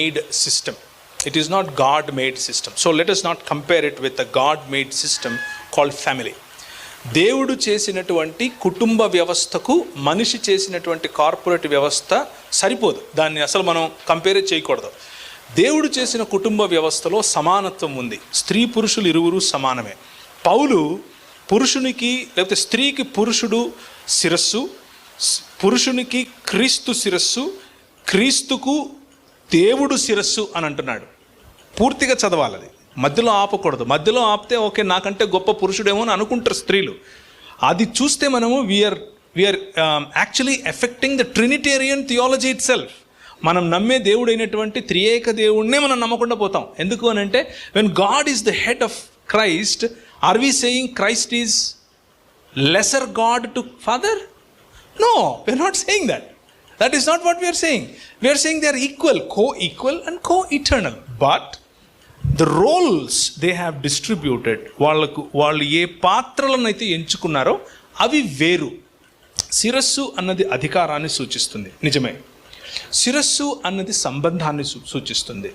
made system. It is not God made system. So let us not compare it with a God made system called family. దేవుడు చేసినటువంటి కుటుంబ వ్యవస్థకు మనిషి చేసినటువంటి corporate వ్యవస్థ సరిపోదు. దాన్ని అసలు మనం కంపేర్ చేయకూడదు. దేవుడు చేసిన కుటుంబ వ్యవస్థలో సమానత్వం ఉంది. స్త్రీ పురుషులు ఇరువురు సమానమే. పౌలు పురుషునికి లేకపోతే స్త్రీకి పురుషుడు శిరస్సు, పురుషునికి క్రీస్తు శిరస్సు, క్రీస్తుకు దేవుడు శిరస్సు అని అంటున్నాడు. పూర్తిగా చదవాలి, అది మధ్యలో ఆపకూడదు. మధ్యలో ఆపితే ఓకే నాకంటే గొప్ప పురుషుడేమో అని అనుకుంటారు స్త్రీలు. అది చూస్తే మనము we are actually affecting the trinitarian theology itself. మనం నమ్మే దేవుడు అయినటువంటి త్రియేక దేవుడినే మనం నమ్మకుండా పోతాం. ఎందుకు అని అంటే when God is the head of Christ, are we saying Christ is lesser God to Father? No, we are not saying that. That is not what we are saying. We are saying they are equal, co-equal and co-eternal. But the roles they have distributed, వాళ్ళు ఏ పాత్రలను అయితే ఎంచుకున్నారో అవి వేరు. శిరస్సు అన్నది అధికారాన్ని సూచిస్తుంది, నిజమే. శిరస్సు అన్నది సంబంధాన్ని సూచిస్తుంది.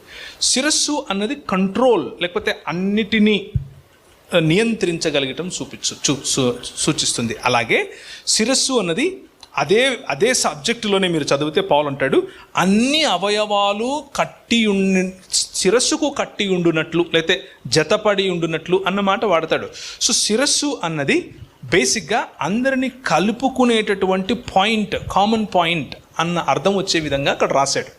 శిరస్సు అన్నది కంట్రోల్, లేకపోతే అన్నిటినీ నియంత్రించగలగటం సూచిస్తుంది. అలాగే శిరస్సు అన్నది అదే సబ్జెక్టులోనే మీరు చదివితే పౌలు అంటాడు, అన్ని అవయవాలు శిరస్సుకు కట్టి ఉండునట్లు లేకపోతే జతపడి ఉండునట్లు అన్నమాట వాడతాడు. సో శిరస్సు అన్నది బేసిక్గా అందరినీ కలుపుకునేటటువంటి పాయింట్, కామన్ పాయింట్ అన్న అర్థం వచ్చే విధంగా అక్కడ రాశాడు.